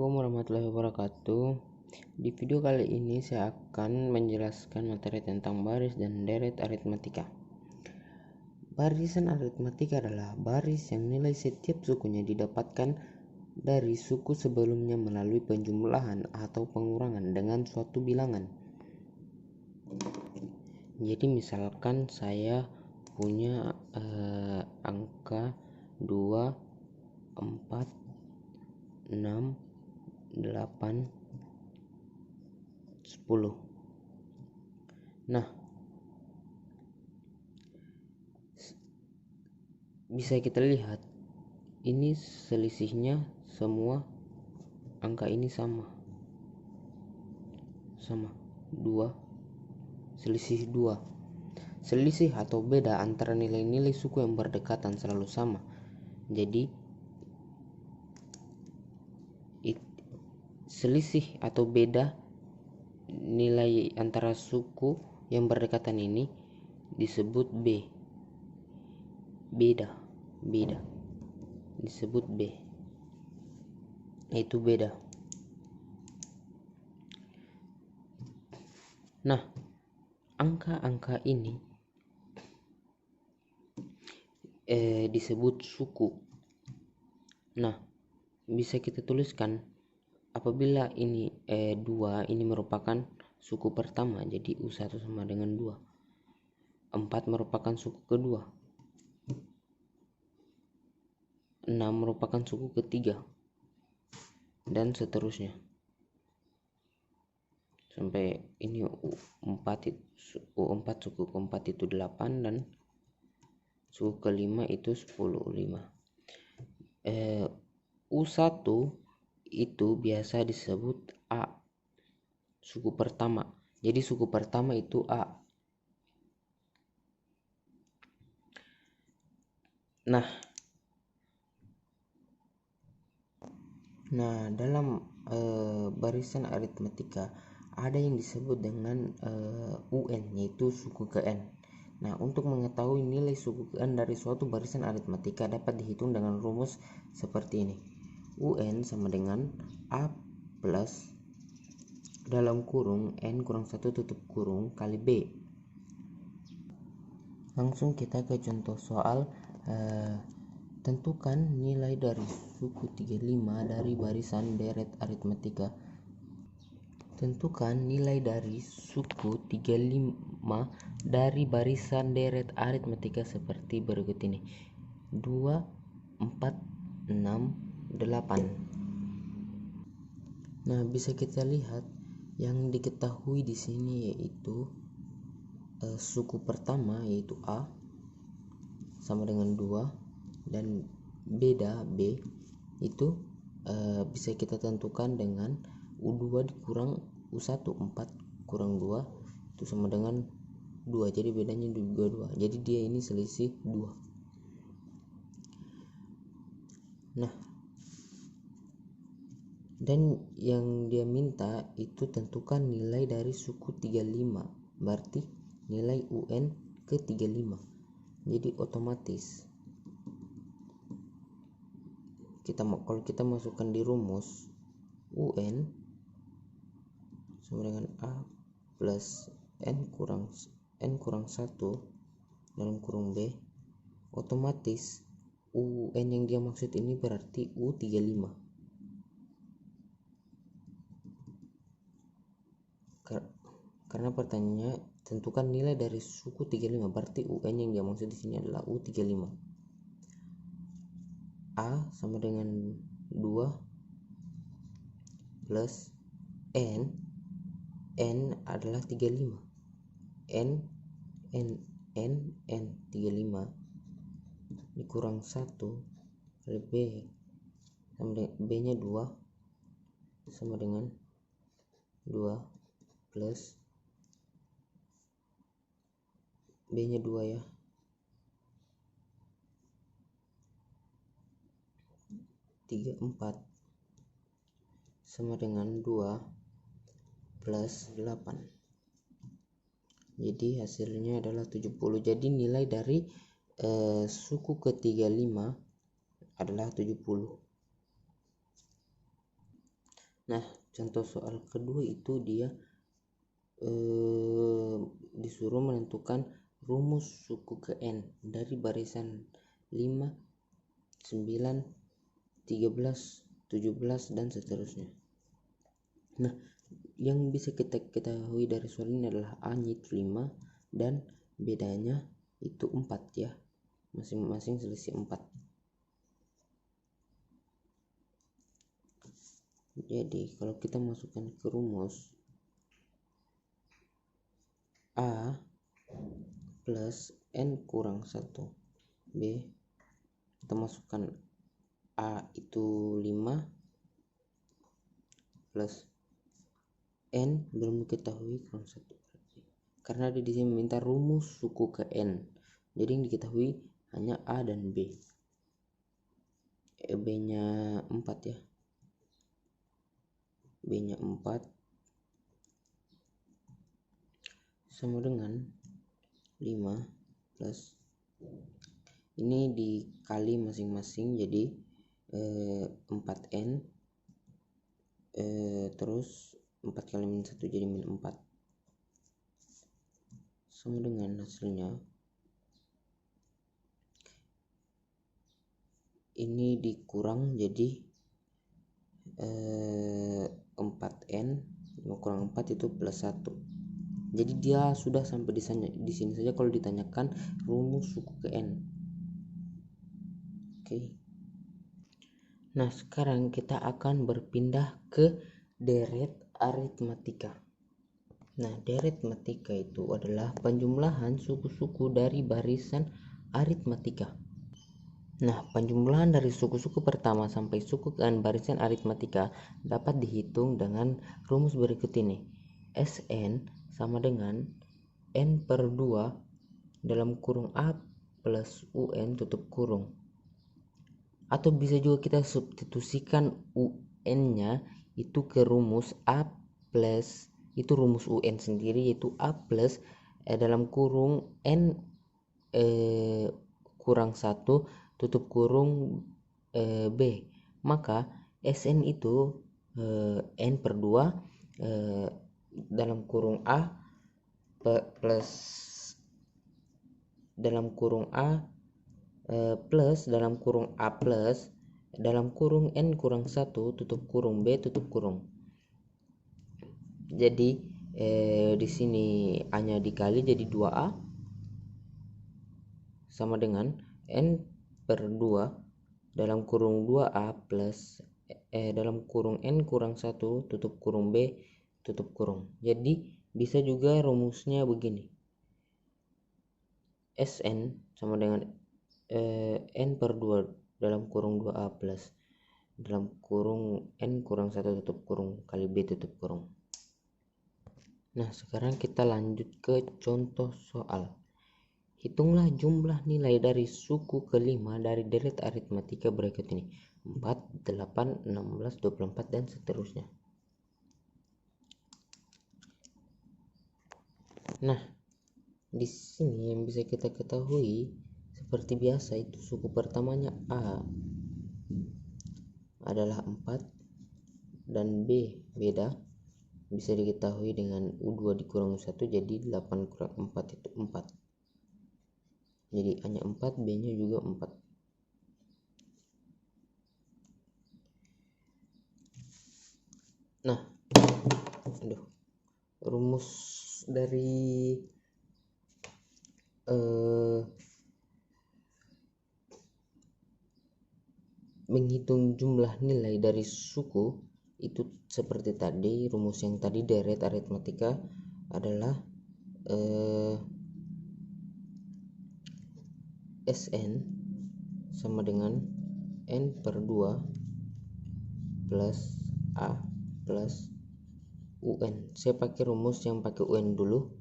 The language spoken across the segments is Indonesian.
Assalamualaikum warahmatullahi wabarakatuh. Di video kali ini saya akan menjelaskan materi tentang baris dan deret aritmatika. Barisan aritmatika adalah baris yang nilai setiap sukunya didapatkan dari suku sebelumnya melalui penjumlahan atau pengurangan dengan suatu bilangan. Jadi misalkan saya punya angka 2, 4, 6, 8, 10. Nah, bisa kita lihat ini selisihnya semua angka ini sama 2, selisih 2. Selisih atau beda antara nilai-nilai suku yang berdekatan selalu sama. Jadi selisih atau beda nilai antara suku yang berdekatan ini disebut B. Beda disebut B, itu beda. Nah, angka-angka ini disebut suku. Nah, bisa kita tuliskan apabila ini 2 ini merupakan suku pertama, jadi U1 sama dengan 2. 4 merupakan suku kedua. 6 merupakan suku ketiga. Dan seterusnya. Sampai ini U4 suku keempat itu 8 dan suku kelima itu 10, 5. U1 itu biasa disebut A, suku pertama. Jadi suku pertama itu A. Nah, dalam barisan aritmatika ada yang disebut dengan UN, yaitu suku ke N. Nah, untuk mengetahui nilai suku ke N dari suatu barisan aritmatika dapat dihitung dengan rumus seperti ini. UN sama dengan A plus dalam kurung N kurang 1 tutup kurung kali B. Langsung kita ke contoh soal. Tentukan nilai dari suku 35 dari barisan deret aritmatika. Tentukan nilai dari suku 35 dari barisan deret aritmatika seperti berikut ini. 2, 4, 6, 8. Nah, bisa kita lihat yang diketahui di sini yaitu suku pertama yaitu A sama dengan 2 dan beda B itu bisa kita tentukan dengan U2 dikurang U1, 4 kurang 2 itu sama dengan 2, jadi bedanya juga 2, jadi dia ini selisih 2. Nah, dan yang dia minta itu tentukan nilai dari suku 35, berarti nilai UN ke 35. Jadi otomatis kalau kita masukkan di rumus UN sama dengan A plus N kurang 1 dalam kurung B, otomatis UN yang dia maksud ini berarti U35. Karena pertanyaannya tentukan nilai dari suku 35, berarti UN yang dia maksud di sini adalah U35. A sama dengan 2 plus N adalah 35. N 35 dikurang 1 kali B sama dengan B nya 2 sama dengan 2 plus B nya 2 ya, 3, 4 sama dengan 2 plus 8. Jadi hasilnya adalah 70. Jadi nilai dari suku ke-35 adalah 70. Nah, contoh soal kedua itu dia disuruh menentukan rumus suku ke n dari barisan 5, 9, 13, 17 dan seterusnya. Nah, yang bisa kita ketahui dari soal ini adalah A-nya itu 5 dan bedanya itu 4 ya. Masing-masing selisih 4. Jadi kalau kita masukkan ke rumus A plus N kurang 1 B, kita masukkan A itu 5 plus N belum diketahui kurang 1, karena dia di sini meminta rumus suku ke N, jadi yang diketahui hanya A dan B. B nya 4 ya, B nya 4 sama dengan 5 plus ini dikali masing-masing jadi 4N terus 4 kali min 1 jadi min 4 sama dengan hasilnya ini dikurang jadi 4N kurang 4 itu plus 1. Jadi dia sudah sampai di sini saja kalau ditanyakan rumus suku ke N. Oke. Nah, sekarang kita akan berpindah ke deret aritmatika. Nah, deret aritmatika itu adalah penjumlahan suku-suku dari barisan aritmatika. Nah, penjumlahan dari suku-suku pertama sampai suku ke N barisan aritmatika dapat dihitung dengan rumus berikut ini. Sn sama dengan N per 2 dalam kurung A plus UN tutup kurung. Atau bisa juga kita substitusikan UN-nya itu ke rumus A plus itu rumus UN sendiri, yaitu A plus dalam kurung N kurang 1 tutup kurung B. Maka Sn itu N per 2 dalam kurung A plus dalam kurung A plus dalam kurung A plus dalam kurung N kurang 1 tutup kurung B tutup kurung. Jadi di sini A-nya dikali jadi 2A sama dengan N per 2 dalam kurung 2A plus dalam kurung N kurang 1 tutup kurung B tutup kurung. Jadi bisa juga rumusnya begini. Sn sama dengan N per 2 dalam kurung 2A plus dalam kurung N kurang 1 tutup kurung kali B tutup kurung. Nah, sekarang kita lanjut ke contoh soal. Hitunglah jumlah nilai dari suku kelima dari deret aritmatika berikut ini. 4, 8, 16, 24 dan seterusnya. Nah, di sini yang bisa kita ketahui seperti biasa itu suku pertamanya A adalah 4 dan B beda, bisa diketahui dengan U2 dikurang U1 jadi 8 kurang 4 itu 4. Jadi hanya 4, B nya juga 4. Nah, rumus dari menghitung jumlah nilai dari suku itu seperti tadi, rumus yang tadi deret aritmatika adalah Sn sama dengan N per 2 plus A plus UN. Saya pakai rumus yang pakai UN dulu,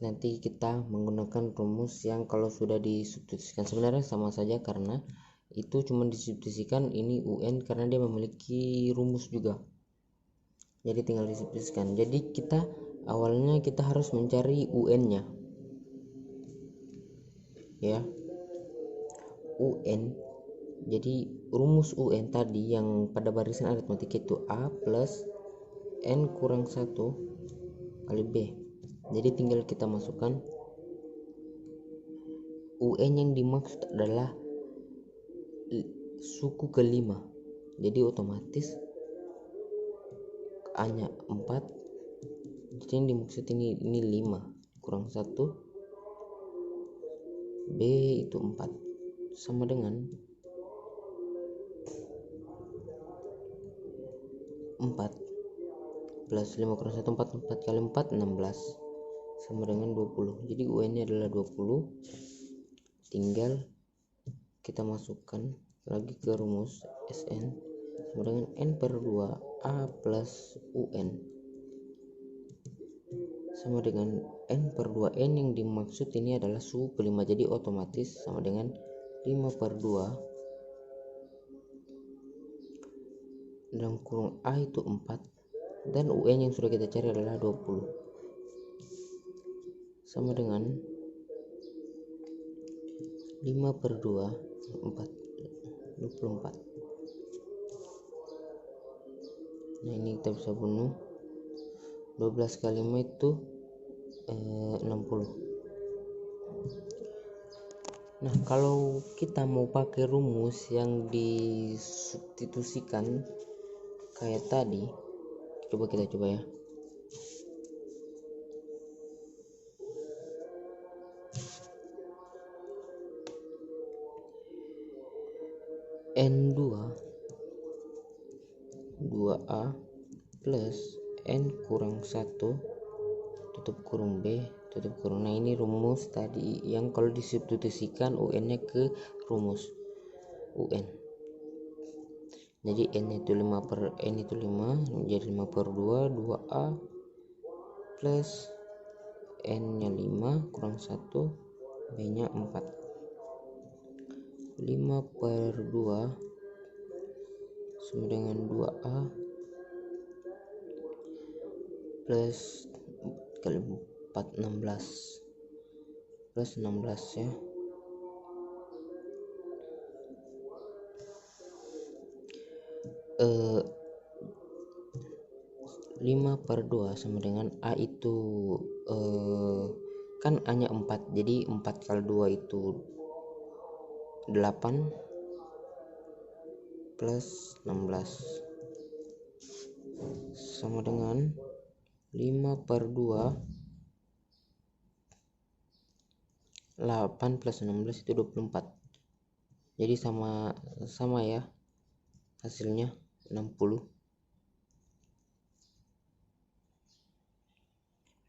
nanti kita menggunakan rumus yang kalau sudah disubstitusikan. Sebenarnya sama saja karena itu cuma disubstitusikan ini UN karena dia memiliki rumus juga, jadi tinggal disubstitusikan. Jadi kita awalnya kita harus mencari UN nya ya. UN Jadi rumus UN tadi yang pada barisan aritmatik itu A plus N kurang 1 kali B. Jadi tinggal kita masukkan UN yang dimaksud adalah suku kelima. Jadi otomatis A nya 4. Jadi yang dimaksud ini 5 kurang 1, B itu 4, sama dengan 4 plus 5 kurang 1, 4 kali 4 16, sama dengan 20. Jadi UN nya adalah 20. Tinggal kita masukkan lagi ke rumus SN sama dengan N per 2 A plus UN sama dengan N per 2. N yang dimaksud ini adalah suku kelima, jadi otomatis sama dengan 5 per 2 dalam kurung A itu 4 dan UN yang sudah kita cari adalah 20 sama dengan 5 per 2 24. Nah ini kita bisa bunuh, 12 kali 5 itu 60. Nah kalau kita mau pakai rumus yang disubstitusikan kayak tadi, kita coba ya. N2 2A plus N kurang 1 tutup kurung B tutup kurung. Nah ini rumus tadi yang kalau disubstitusikan UN nya ke rumus UN. Jadi N itu 5 per N itu 5, jadi 5 per 2 2A plus N nya 5 kurang 1, B nya 4. 5 per 2 sama dengan 2A plus kali 4 16 plus 16 ya. 5 per 2 sama dengan A itu kan A nya 4, jadi 4 kali 2 itu 8 plus 16 sama dengan 5 per 2 8 plus 16 itu 24. Jadi sama ya hasilnya 60.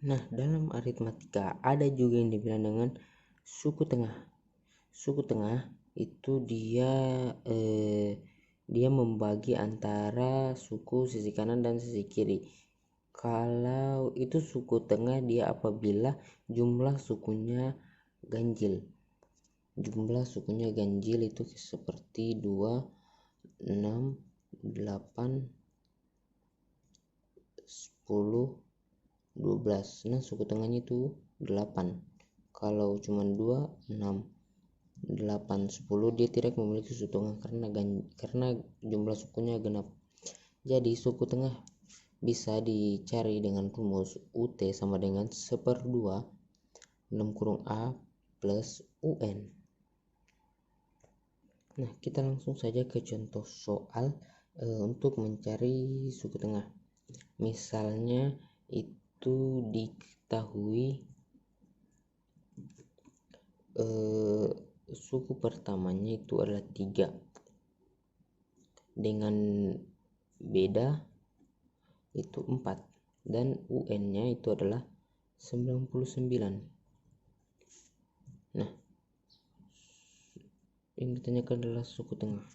Nah dalam aritmatika ada juga yang dibilang dengan suku tengah. Suku tengah itu dia membagi antara suku sisi kanan dan sisi kiri. Kalau itu suku tengah dia apabila jumlah sukunya ganjil. Jumlah sukunya ganjil itu seperti 2, 6, 8, 10, 12. Nah suku tengahnya itu 8. Kalau cuma 2, 6, 8, 10 dia tidak memiliki suku tengah karena jumlah sukunya genap. Jadi suku tengah bisa dicari dengan rumus UT sama dengan 1/2 6 kurung A plus UN. Nah kita langsung saja ke contoh soal untuk mencari suku tengah. Misalnya itu diketahui suku pertamanya itu adalah 3 dengan beda itu 4 dan UN nya itu adalah 99. Nah yang ditanyakan adalah suku tengah,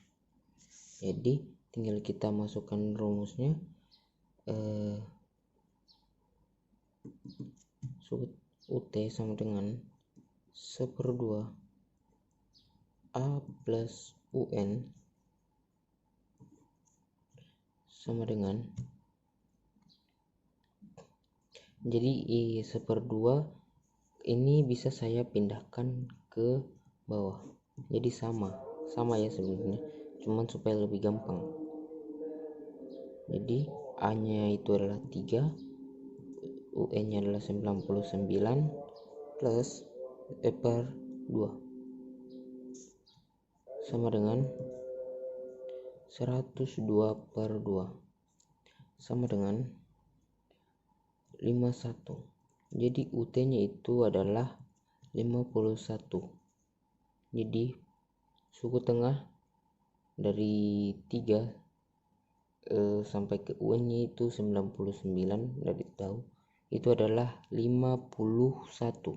jadi tinggal kita masukkan rumusnya. Suku UT sama dengan 1/2 A plus UN sama dengan, jadi 1/2 ini bisa saya pindahkan ke bawah jadi sama sama ya sebenarnya, cuman supaya lebih gampang. Jadi A nya itu adalah 3, UN nya adalah 99 plus per 2 sama dengan 102 per 2 sama dengan 51. Jadi UT nya itu adalah 51. Jadi suku tengah dari 3 sampai ke UN nya itu 99, dari tahu itu adalah 51.